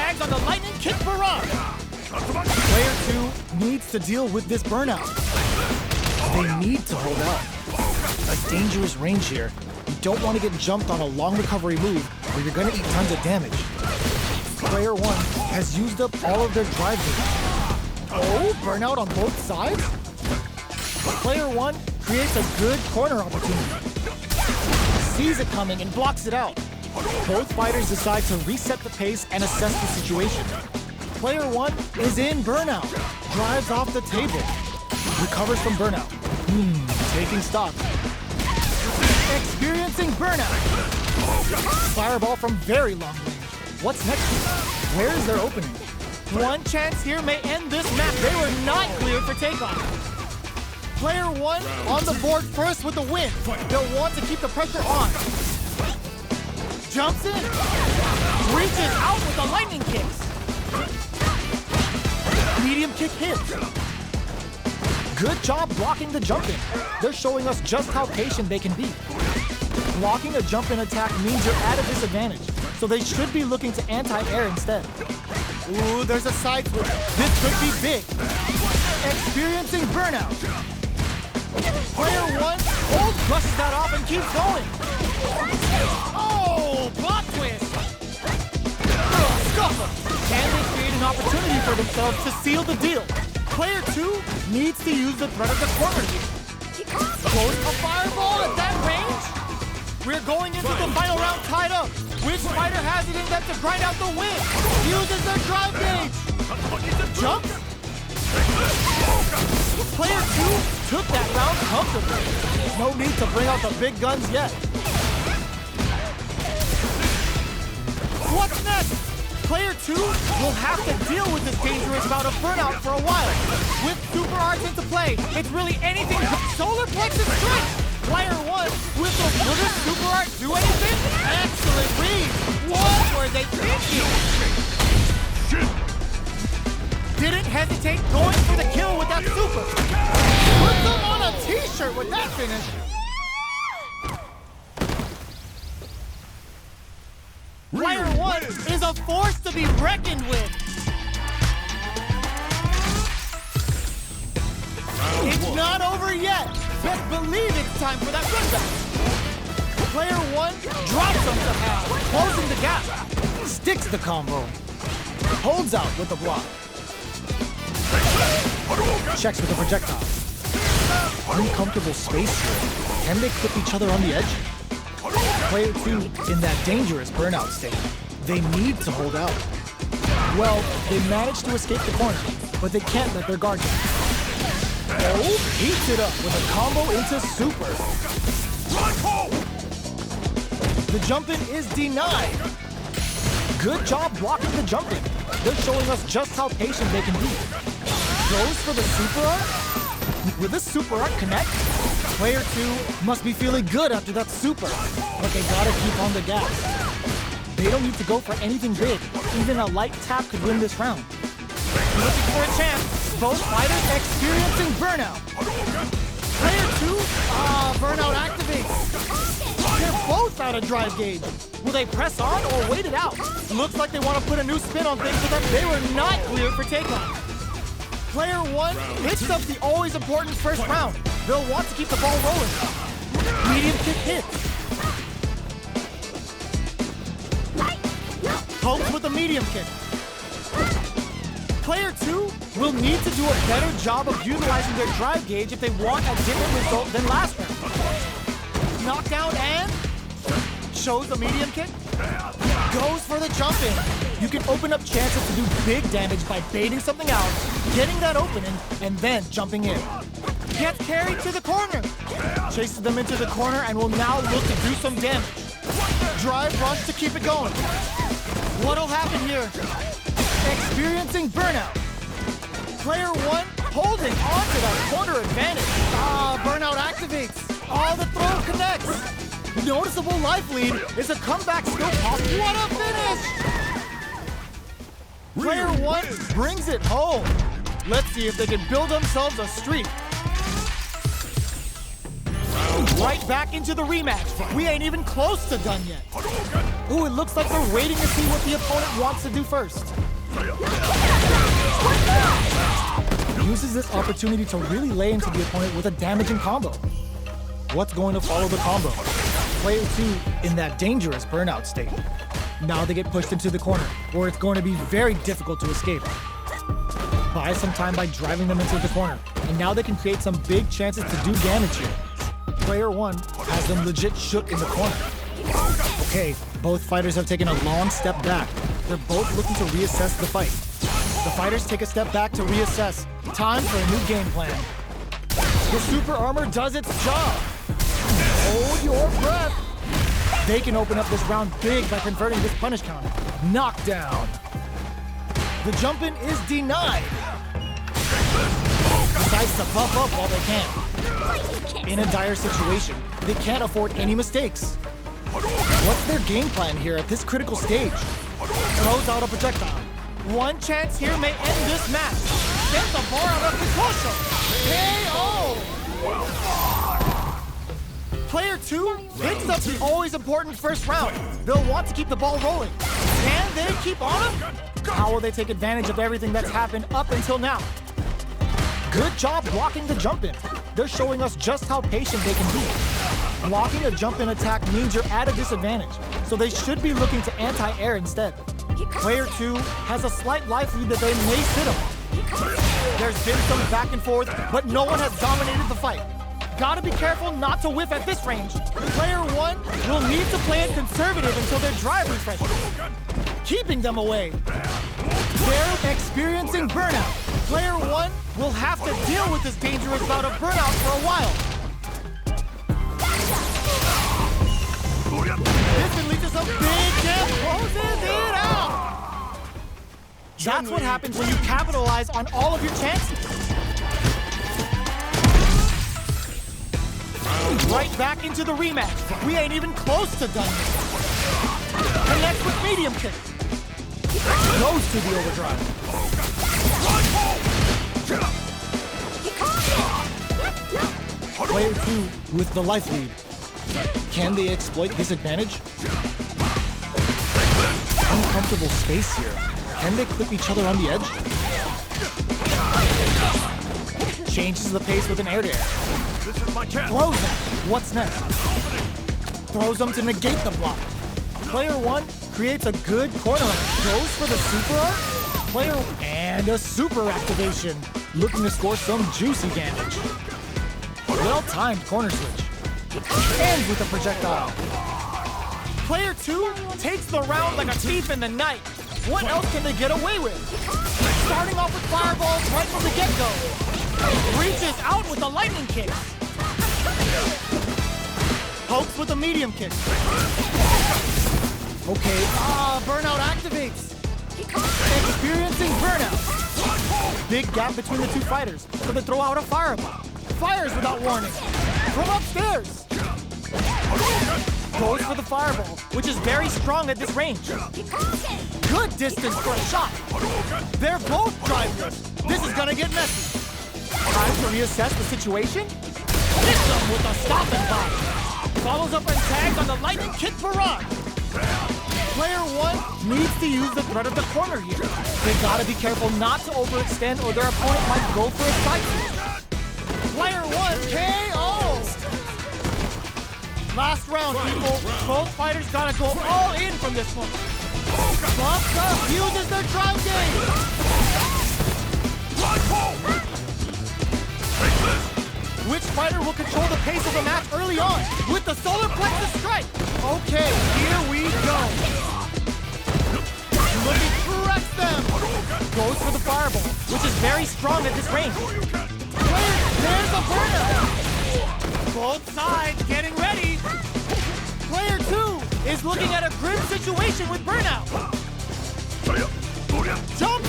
tags on the lightning kick barrage. Player 2 needs to deal with this burnout. They need to hold out. A dangerous range here. You don't want to get jumped on a long recovery move or you're going to eat tons of damage. Player 1 has used up all of their drive gauge. Oh, burnout on both sides? Player 1 creates a good corner opportunity. Sees it coming and blocks it out. Both fighters decide to reset the pace and assess the situation. Player 1 is in burnout. Drives off the table. Recovers from burnout. Taking stock. Experiencing burnout. Fireball from very long range. What's next here? Where is their opening? One chance here may end this map. They were not cleared for takeoff. Player 1 on the board first with the win. They'll want to keep the pressure on. Jumps in. Reaches out with the lightning kicks. Medium kick hits. Good job blocking the jump in. They're showing us just how patient they can be. Blocking a jump in attack means you're at a disadvantage, so they should be looking to anti-air instead. Ooh, there's a side switch. This could be big. Experiencing burnout. Player 1 brushes that off and keeps going. Oh, plot twist. Scuffer. Can they create an opportunity for themselves to seal the deal? Player 2 needs to use the threat of the corner here. Goes a fireball at that range? We're going into the final round tied up. Which fighter has it in them to grind out the win? Uses their drive gauge. Jumps? Player 2 took that round comfortably. No need to bring out the big guns yet. What's next? Player 2 will have to deal with this dangerous bout of burnout for a while. With super arts into play, it's really anything. Solar plexus strike. Player 1 will this super art do anything? Excellent read. What were they thinking? Didn't hesitate going for the kill with that super. Put them on a t-shirt with that finish. Player 1 is a force to be reckoned with. It's not over yet. Best believe it's time for that rundown. Player 1 drops them somehow, closing the gap. Sticks the combo. Holds out with the block. Checks with the projectile. Uncomfortable space here. Can they clip each other on the edge? Player 2 in that dangerous burnout state. They need to hold out. Well, they managed to escape the corner, but they can't let their guard down. Oh, heats it up with a combo into super. The jump-in is denied. Good job blocking the jump-in. They're showing us just how patient they can be. Goes for the super art. Will the super art connect? Player 2 must be feeling good after that super, but they gotta keep on the gas. They don't need to go for anything big. Even a light tap could win this round. Looking for a chance. Both fighters experiencing burnout. Player 2, burnout activates. They're both out of drive gauge. Will they press on or wait it out? Looks like they want to put a new spin on things so that they were not cleared for takeoff. Player 1 hits up the always important first round. They'll want to keep the ball rolling. Medium kick hits. Pokes with a medium kick. Player 2 will need to do a better job of utilizing their drive gauge if they want a different result than last round. Knockdown and shows the medium kick. Goes for the jump in. You can open up chances to do big damage by baiting something out, getting that opening, and then jumping in. Gets carried to the corner. Chases them into the corner and will now look to do some damage. Drive rush to keep it going. What'll happen here? Experiencing burnout. Player 1 holding on to that corner advantage. Burnout activates. The throw connects. Noticeable life lead. Is a comeback still possible? What a finish! Player 1 brings it home. Let's see if they can build themselves a streak. Right back into the rematch. We ain't even close to done yet. Ooh, it looks like they're waiting to see what the opponent wants to do first. Uses this opportunity to really lay into the opponent with a damaging combo. What's going to follow the combo? Player 2 in that dangerous burnout state. Now they get pushed into the corner, where it's going to be very difficult to escape. Buy some time by driving them into the corner, and now they can create some big chances to do damage here. Player 1 has them legit shook in the corner. Okay, both fighters have taken a long step back. They're both looking to reassess the fight. The fighters take a step back to reassess. Time for a new game plan. The super armor does its job. Hold your breath. They can open up this round big by converting this punish counter. Knockdown. The jump-in is denied. Decides to buff up while they can. In a dire situation, they can't afford any mistakes. What's their game plan here at this critical stage? Throws out a projectile. One chance here may end this match. Get the bar out of the Kosho. KO! Player 2 picks up the always important first round. They'll want to keep the ball rolling. Can they keep on? How will they take advantage of everything that's happened up until now? Good job blocking the jump-in. They're showing us just how patient they can be. Blocking a jump-in attack means you're at a disadvantage, so they should be looking to anti-air instead. Player 2 has a slight life lead that they may sit on. There's been some back and forth, but no one has dominated the fight. Gotta be careful not to whiff at this range. Player 1 will need to play it conservative until their drive refreshes, keeping them away. They're experiencing burnout. Player 1 will have to deal with this dangerous bout of burnout for a while. This can lead to some big damage. Closes it out. That's what happens when you capitalize on all of your chances. Right back into the rematch. We ain't even close to done yet. Connects with medium kick. Goes to the overdrive. Player 2 with the life lead. Can they exploit this advantage? Uncomfortable space here. Can they clip each other on the edge? Changes the pace with an air-to-air. Throws them. What's next? Throws them to negate the block. Player 1 creates a good corner. Goes for the super arc. Player and a super activation. Looking to score some juicy damage. Well-timed corner switch. Ends with a projectile. Player 2 takes the round like a thief in the night. What else can they get away with? Starting off with fireballs right from the get-go. Reaches out with a lightning kick. Pokes with a medium kick. Okay, burnout activates. Experiencing burnout. Big gap between the two fighters, so they throw out a fireball. Fires without warning. From upstairs. Goes for the fireball, which is very strong at this range. Good distance for a shot. They're both drivers. This is gonna get messy. Time to reassess the situation. Hits them with a stop and pop. Follows up and tags on the lightning kick barrage. Player 1 needs to use the threat of the corner here. They gotta be careful not to overextend or their opponent might go for a side switch. Player 1 KO! Last round, people. Both fighters gotta go all in from this one. Buffs up, uses their drive game. Which fighter will control the pace of the match early on with the solar plexus strike? Okay, here we go. Looking to wreck them. Goes for the fireball, which is very strong at this range. There's a burnout. Both sides getting ready. Player 2 is looking at a grim situation with burnout. Jump!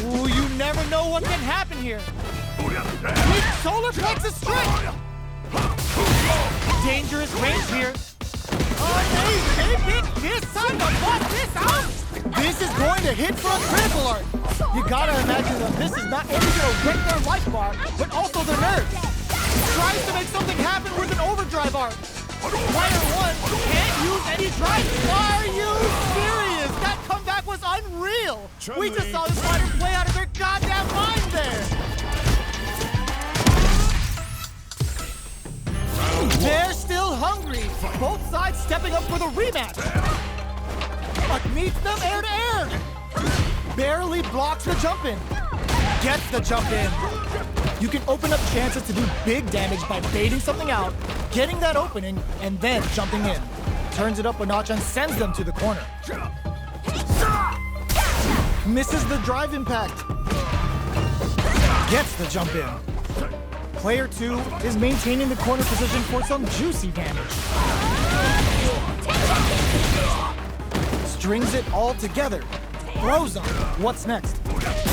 Ooh, you never know what can happen here. Big solar plexus strike! Dangerous range here. They picked this time to bust this out! This is going to hit for a critical art. You gotta imagine that this is not only gonna wreck their life bar, but also their nerves. Tries to make something happen with an overdrive art. Player 1 can't use any drive. Are you serious? That comeback was unreal! We just saw this fighter play out of their goddamn mind there! They're still hungry! Both sides stepping up for the rematch! But meets them air to air! Barely blocks the jump in! Gets the jump in! You can open up chances to do big damage by baiting something out, getting that opening, and then jumping in. Turns it up a notch and sends them to the corner. Misses the drive impact. Gets the jump in. Player 2 is maintaining the corner position for some juicy damage. Strings it all together. Throws them. What's next?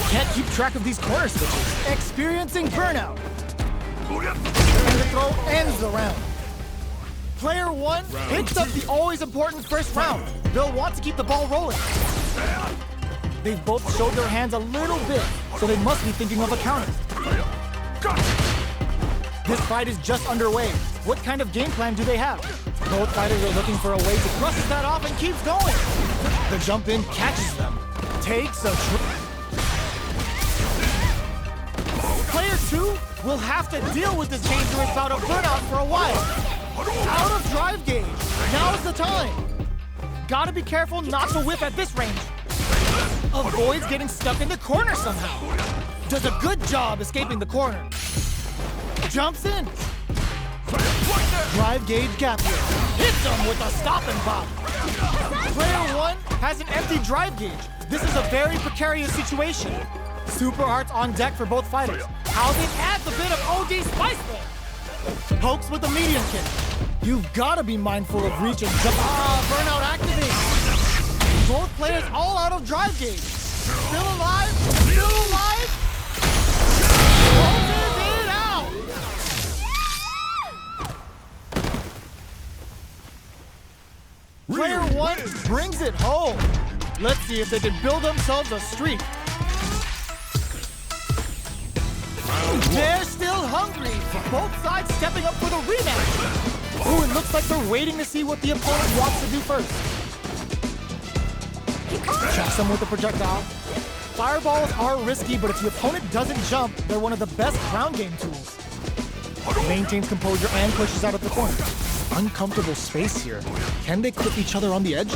Can't keep track of these corner switches. Experiencing burnout. And the throw ends the round. Player 1 picks up the always important first round. They'll want to keep the ball rolling. They've both showed their hands a little bit, so they must be thinking of a counter. This fight is just underway. What kind of game plan do they have? Both fighters are looking for a way to brushes that off and keeps going. The jump in catches them. Takes a Player 2 will have to deal with this dangerous bout of burnout for a while. Out of drive gauge. Now's the time. Gotta be careful not to whip at this range. Avoids getting stuck in the corner somehow. Does a good job escaping the corner. Jumps in. Drive gauge gap here. Hits him with a stop and pop. Player 1 has an empty drive gauge. This is a very precarious situation. Super hearts on deck for both fighters. How they add a bit of OD spice there. Pokes with a medium kick. You've got to be mindful of reach and jump. Burnout activates. Both players all out of drive gauge. Still alive. Still alive. Closes it out. Player 1 brings it home. Let's see if they can build themselves a streak. They're still hungry. Both sides stepping up for the rematch. Ooh, it looks like they're waiting to see what the opponent wants to do first. Checks them with a projectile. Fireballs are risky, but if the opponent doesn't jump, they're one of the best ground game tools. Maintains composure and pushes out of the corner. Uncomfortable space here. Can they clip each other on the edge?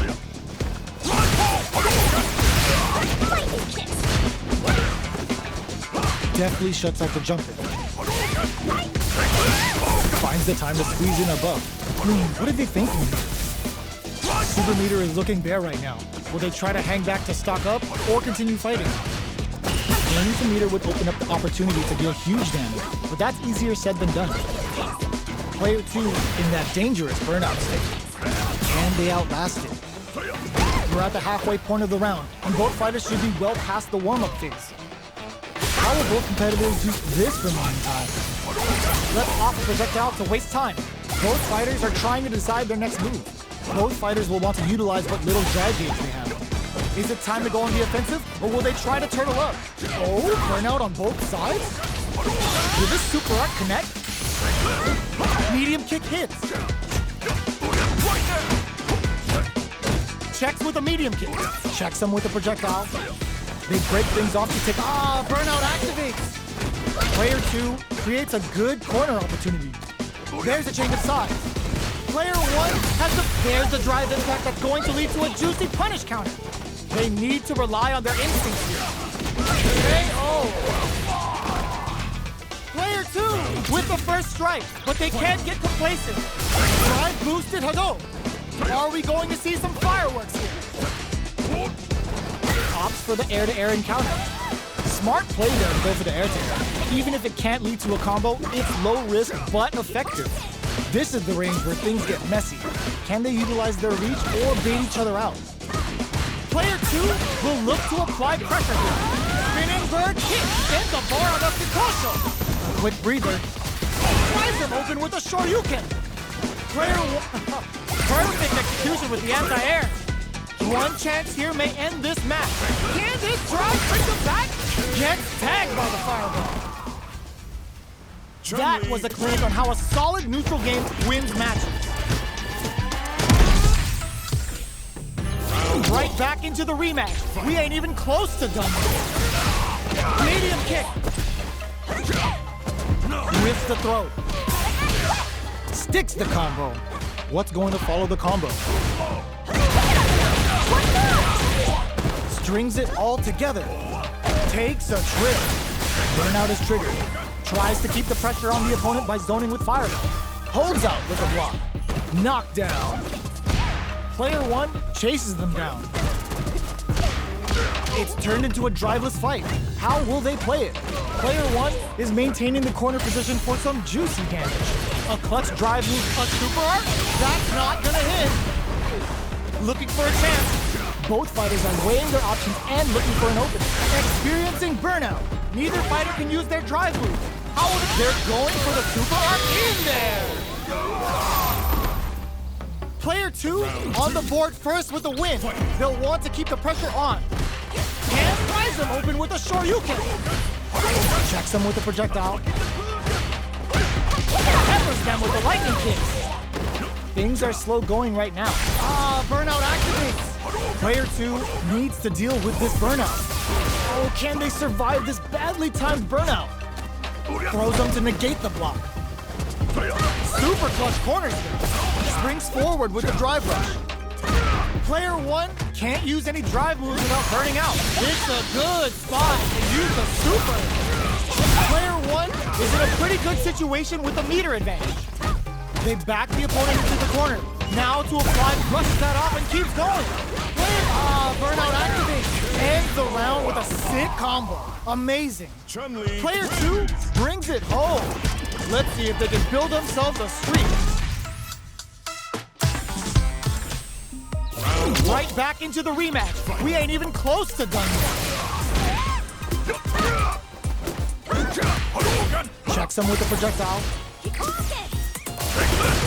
Deftly shuts out the jumper. Finds the time to squeeze in above. What are they thinking here? Super meter is looking bare right now. Will they try to hang back to stock up or continue fighting? Gaining the meter would open up the opportunity to deal huge damage, but that's easier said than done. Player 2 in that dangerous burnout state. Can they outlast it? We're at the halfway point of the round, and both fighters should be well past the warm-up phase. How will both competitors use this remaining time? Let's off the projectile to waste time. Both fighters are trying to decide their next move. Both fighters will want to utilize what little drive gauge they have. Is it time to go on the offensive, or will they try to turtle up? Oh, burnout on both sides? Will this super art connect? Medium kick hits. Checks with a medium kick. Checks them with a projectile. They break things off to take. Burnout activates. Player 2 creates a good corner opportunity. There's a change of sides. Player 1 there's the drive impact that's going to lead to a juicy punish counter. They need to rely on their instincts here. KO. Player 2 with the first strike, but they can't get complacent. Drive boosted Hado. Are we going to see some fireworks here? Opts for the air-to-air encounter. Smart play there to go for the air-to-air. Even if it can't lead to a combo, it's low risk but effective. This is the range where things get messy. Can they utilize their reach or bait each other out? Player 2 will look to apply pressure here. Spinning bird kick, sends the bar on up to Kosho. Quick breather. Tries him open with a Shoryuken. Player 1, perfect execution with the anti-air. One chance here may end this match. Can this drive bring them back? Gets tagged by the fireball. That was a clinic on how a solid neutral game wins matches. Right back into the rematch. We ain't even close to done. Medium kick. Whiffs the throw. Sticks the combo. What's going to follow the combo? Strings it all together. Takes a trip. Burnout is triggered. Tries to keep the pressure on the opponent by zoning with fireball. Holds out with a block. Knockdown. Player one chases them down. It's turned into a driveless fight. How will they play it? Player one is maintaining the corner position for some juicy damage. A clutch drive move, a super art? That's not gonna hit. Looking for a chance. Both fighters are weighing their options and looking for an opening. Experiencing burnout. Neither fighter can use their drive move. How will they're going for the super art in there? Player two on the board first with a win. They'll want to keep the pressure on. And pries them open with a Shoryuken. Checks them with a projectile. Peppers them with the lightning kicks. Things are slow going right now. Burnout activates. Player two needs to deal with this burnout. Oh, can they survive this badly timed burnout? Throws them to negate the block. Super clutch corners them. Springs forward with the drive rush. Player one can't use any drive moves without burning out. It's a good spot to use the super. Player one is in a pretty good situation with a meter advantage. They back the opponent into the corner. Now to apply, brushes that off and keeps going. Burnout activates. Ends the round with a sick combo. Amazing. Chun. Player two brings it home. Let's see if they can build themselves a streak. Right back into the rematch. We ain't even close to done yet. Checks him with the projectile.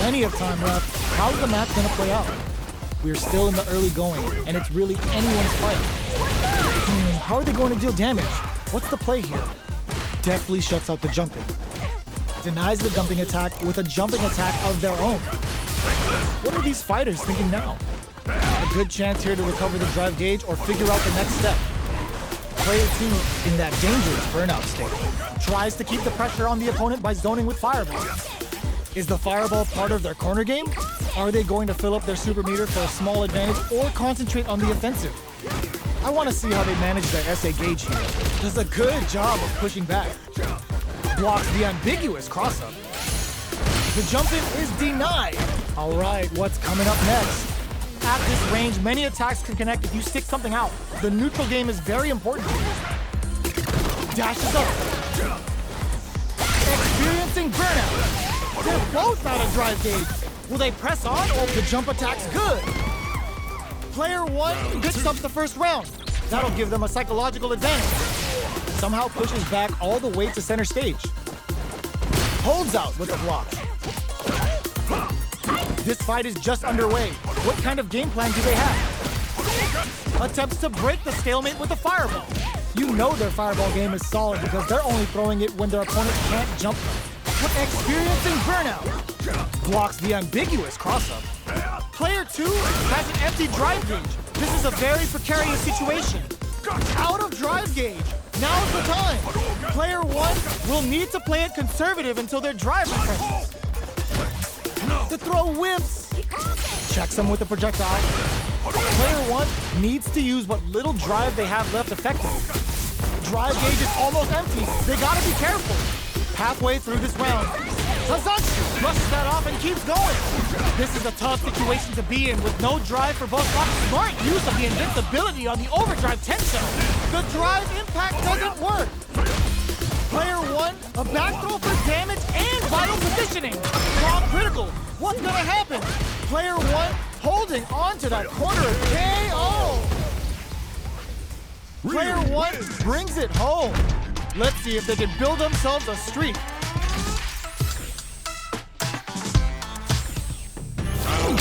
Plenty of time left. How's the match gonna play out? We're still in the early going, and it's really anyone's fight. How are they going to deal damage? What's the play here? Deftly shuts out the jumping. Denies the dumping attack with a jumping attack of their own. What are these fighters thinking now? A good chance here to recover the drive gauge or figure out the next step. Player two in that dangerous burnout state. Tries to keep the pressure on the opponent by zoning with fireball. Is the fireball part of their corner game? Are they going to fill up their super meter for a small advantage or concentrate on the offensive? I want to see how they manage their SA gauge here. Does a good job of pushing back. Blocks the ambiguous cross-up. The jump-in is denied. All right, what's coming up next? At this range, many attacks can connect if you stick something out. The neutral game is very important. Dashes up. Experiencing burnout. They're both out of drive gauge. Will they press on? Oh, the jump attack's good. Player one picks up the first round. That'll give them a psychological advantage. Somehow pushes back all the way to center stage. Holds out with a block. This fight is just underway. What kind of game plan do they have? Attempts to break the stalemate with a fireball. You know their fireball game is solid because they're only throwing it when their opponent can't jump them. Experiencing burnout. Blocks the ambiguous cross-up. Player two has an empty drive gauge. This is a very precarious situation. Out of drive gauge. Now's the time. Player one will need to play it conservative until their drive refreshes. The throw whips. Checks them with a projectile. Player one needs to use what little drive they have left effectively. Drive gauge is almost empty. They gotta be careful. Halfway through this round, Hazashi brushes that off and keeps going. This is a tough situation to be in with no drive for both blocks. Smart use of the invincibility on the overdrive Tensho. The drive impact doesn't work. Player one, a back throw for damage and vital positioning. Long critical. What's gonna happen? Player one holding on to that corner of KO. Player one brings it home. Let's see if they can build themselves a streak.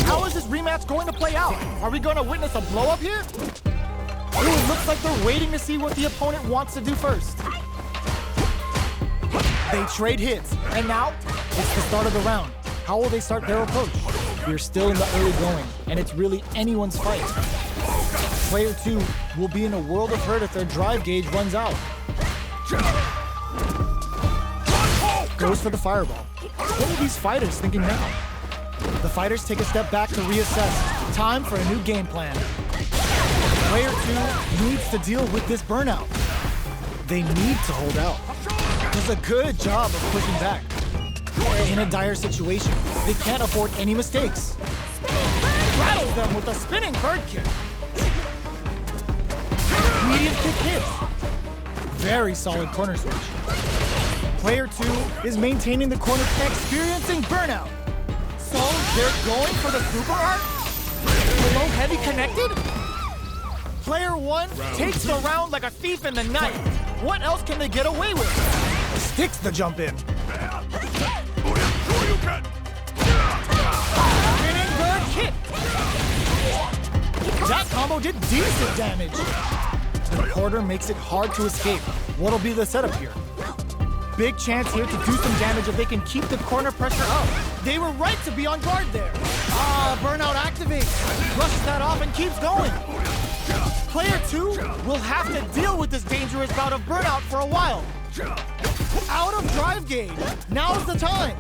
How is this rematch going to play out? Are we going to witness a blow-up here? Ooh, it looks like they're waiting to see what the opponent wants to do first. They trade hits, and now it's the start of the round. How will they start their approach? We're still in the early going, and it's really anyone's fight. Player 2 will be in a world of hurt if their drive gauge runs out. Goes for the fireball. What are these fighters thinking now? The fighters take a step back to reassess. Time for a new game plan. Player 2 needs to deal with this burnout. They need to hold out. Does a good job of pushing back. In a dire situation, they can't afford any mistakes. Rattles them with a spinning bird kick. Medium kick hits. Very solid corner switch. Player 2 is maintaining the corner, experiencing burnout. So they're going for the super art? Below heavy connected? Player 1 takes the round like a thief in the night. What else can they get away with? Sticks the jump in. Spinning bird kick. That combo did decent damage. The quarter makes it hard to escape. What'll be the setup here? Big chance here to do some damage if they can keep the corner pressure up. They were right to be on guard there. Burnout activates. Brushes that off and keeps going. Player 2 will have to deal with this dangerous bout of burnout for a while. Out of drive gauge. Now's the time.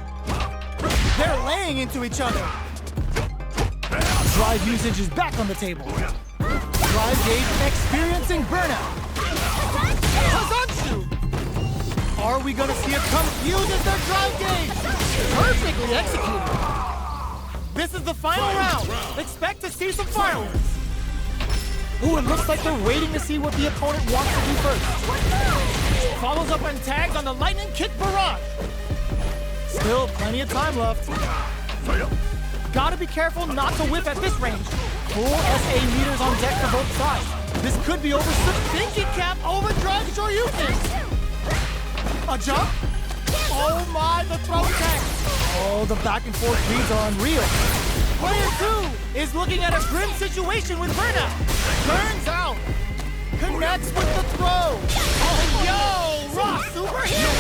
They're laying into each other. Drive usage is back on the table. Drive gauge experiencing burnout. Hazatsu! Are we gonna see a confuses their drive gauge? Perfectly executed. This is the final round. Expect to see some fireworks. Ooh, it looks like they're waiting to see what the opponent wants to do first. Follows up and tags on the lightning kick barrage. Still plenty of time left. Gotta be careful not to whip at this range. Full SA meters on deck for both sides. This could be over. Thinking cap overdrive Shoryuken. A jump? Oh my, the throw tag. Oh, the back and forth reads are unreal. Player 2 is looking at a grim situation with burnout. Turns out. Connects with the throw. Oh, yo, raw super hit.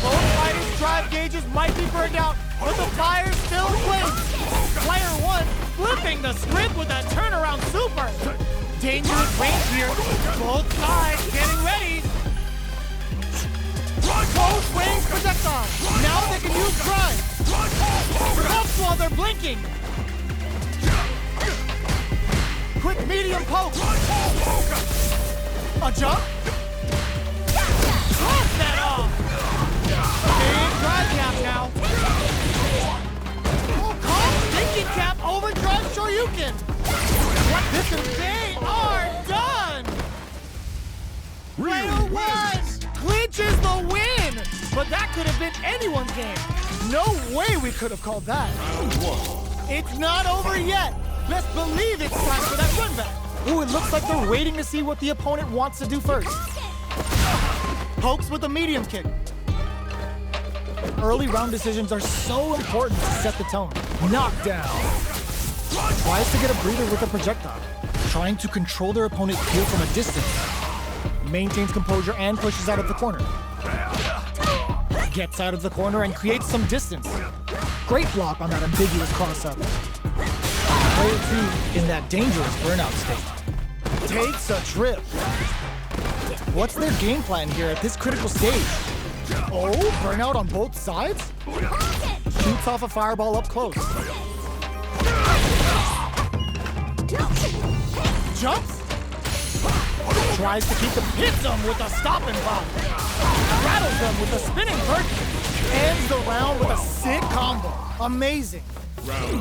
Both fighters' drive gauges might be burned out, but the fire still wins. Player 1 flipping the script with a turnaround super. Dangerous range here. Both sides getting ready. Both wings projectile. Now they can use drive. Ups while they're blinking. Quick medium poke. A jump. Cross that off. Big drive cap now. Oh, calm thinking cap overdrive Shoryuken. What this is? They are done. Player 1 clinches the win. But that could have been anyone's game. No way we could have called that. It's not over yet. Best believe it's time for that run back. Ooh, it looks like they're waiting to see what the opponent wants to do first. Pokes with a medium kick. Early round decisions are so important to set the tone. Knockdown. Tries to get a breather with a projectile. Trying to control their opponent here from a distance. Maintains composure and pushes out of the corner. Gets out of the corner and creates some distance. Great block on that ambiguous cross-up. Player 2 in that dangerous burnout state. Takes a trip. What's their game plan here at this critical stage? Oh, burnout on both sides? Shoots off a fireball up close. Jumps? Tries to keep the hits them with a stopping block. Rattles them with a spinning bird kick. Ends the round with a sick combo. Amazing.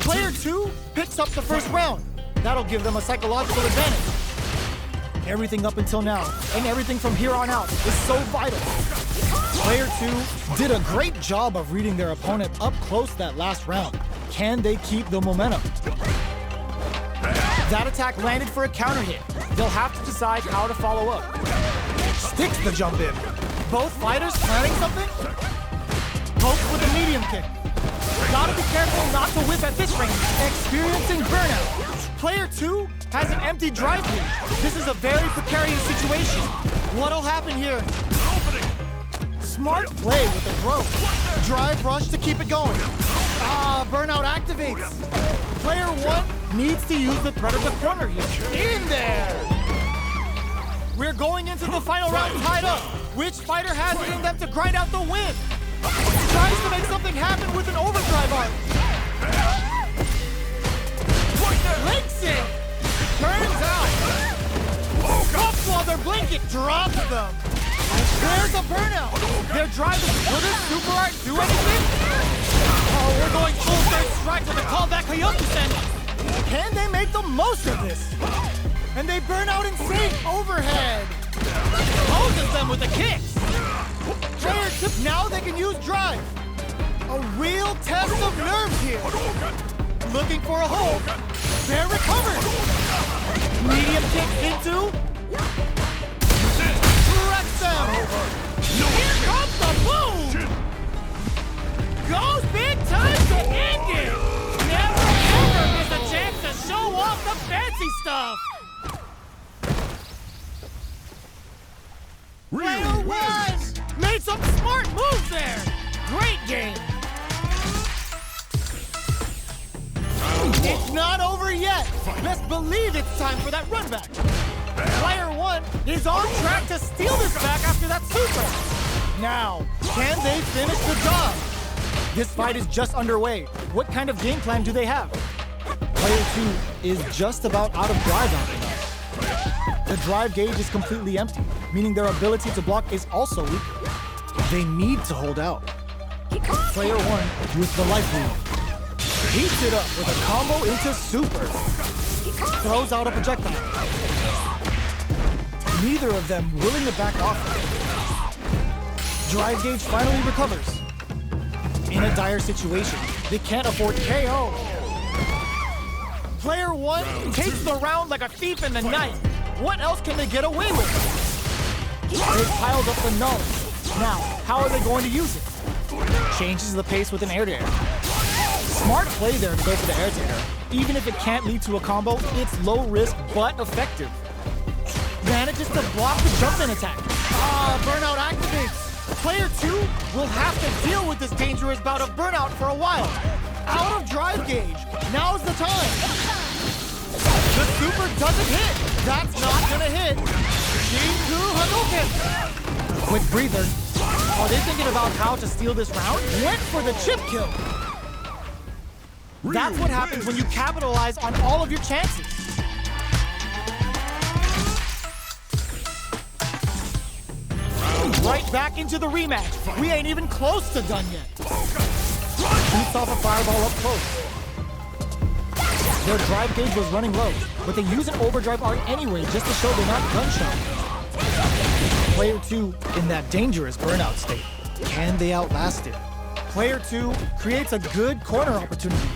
Player 2 picks up the first round. That'll give them a psychological advantage. Everything up until now, and everything from here on out, is so vital. Player 2 did a great job of reading their opponent up close that last round. Can they keep the momentum? That attack landed for a counter hit. They'll have to decide how to follow up. Sticks the jump in. Both fighters planning something? Pokes with a medium kick. Gotta be careful not to whip at this range. Experiencing burnout. Player 2 has an empty drive gauge. This is a very precarious situation. What'll happen here? Smart play with the throw. Drive rush to keep it going. Burnout activates. Player 1 needs to use the threat of the corner here. In there! We're going into the final round tied up. Which fighter has it in them to grind out the win? Tries to make something happen with an overdrive arc. Links it! Turns out! Ups while they're blinking, drops them! There's a burnout! Their drive is... Will this super art do anything? Oh, we're going full third strike with a callback Hayakusen! Can they make the most of this? And they burn out insane overhead! Poses them with the kicks! Player tip, now they can use drive! A real test of nerves here! Looking for a hold. They're recovered! Medium kicks into... Wrecks them! Here comes the boom! Goes big time to end it! Never ever miss a chance to show off the fancy stuff! Player one! Made some smart moves there! Great game! It's not over yet! Best believe it's time for that run back! Player one is on track to steal this back after that super! Now, can they finish the job? This fight is just underway. What kind of game plan do they have? Player two is just about out of drive after that. The drive gauge is completely empty, meaning their ability to block is also weaker. They need to hold out. Player one with the life lead. Heats it up with a combo into super. Throws out a projectile. Neither of them willing to back off. Drive gauge finally recovers. In a dire situation, they can't afford KO. Player one takes the round like a thief in the night. What else can they get away with? They've piled up the knowledge. Now, how are they going to use it? Changes the pace with an air-to-air. Smart play there to go for the air-to-air. Even if it can't lead to a combo, it's low risk but effective. Manages to block the jump-in attack. Burnout activates. Player two will have to deal with this dangerous bout of burnout for a while. Out of drive gauge. Now's the time. The super doesn't hit. That's not gonna hit. Shinku Hadouken. Quick breather. Are they thinking about how to steal this round? Went for the chip kill. That's what happens when you capitalize on all of your chances. Right back into the rematch. We ain't even close to done yet. Shoots off a fireball up close. Their drive gauge was running low, but they use an overdrive arc anyway just to show they're not gunshot. Player two in that dangerous burnout state. Can they outlast it? Player two creates a good corner opportunity.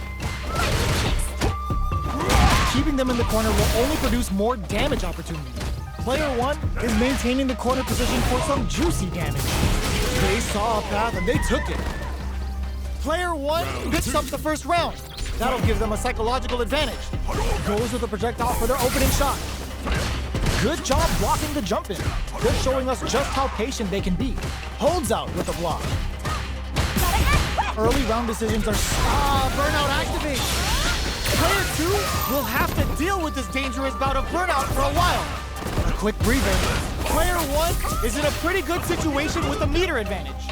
Keeping them in the corner will only produce more damage opportunities. Player one is maintaining the corner position for some juicy damage. They saw a path and they took it. Player one picks up the first round. That'll give them a psychological advantage. Goes with a projectile for their opening shot. Good job blocking the jump in. They're showing us just how patient they can be. Holds out with a block. Early round decisions are... burnout activates. Player two will have to deal with this dangerous bout of burnout for a while. A quick breather. Player one is in a pretty good situation with a meter advantage.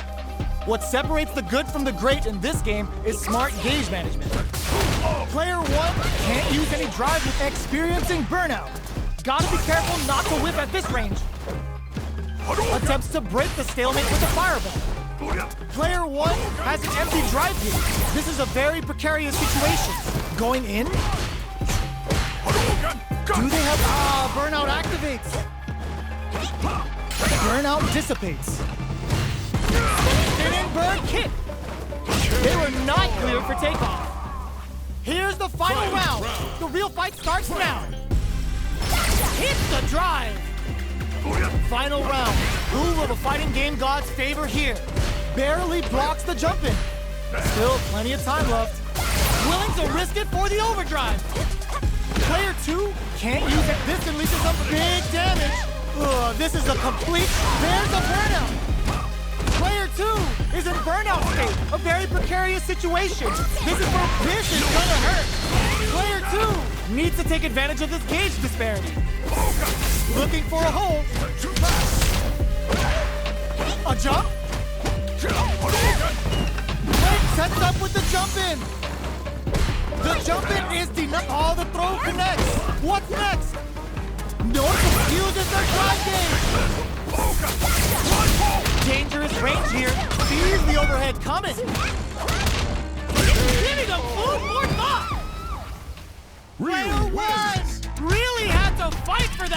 What separates the good from the great in this game is smart gauge management. Player one can't use any drive with experiencing burnout. Gotta be careful not to whip at this range. Attempts to break the stalemate with a fireball. Player one has an empty drive gauge. This is a very precarious situation. Going in? Do they have... burnout activates. Burnout dissipates. Spin and burn kick. They were not cleared for takeoff. Here's the final round. The real fight starts now. Hits the drive. Final round. Who will the fighting game gods favor here? Barely blocks the jump in. Still plenty of time left. Willing to risk it for the overdrive. Player two can't use it. This can lead to some big damage. This is a complete... There's a burnout. Player two is in burnout state. A very precarious situation. This is gonna hurt. Player two needs to take advantage of this gauge disparity. Looking for a hole. A jump. Wait, sets up with the jump in. The jump in is denied. Oh, the throw connects. What's next? No confuses their drive game. Dangerous range here. Sees the overhead coming. Giving them food for thought. Player one really had to fight for that.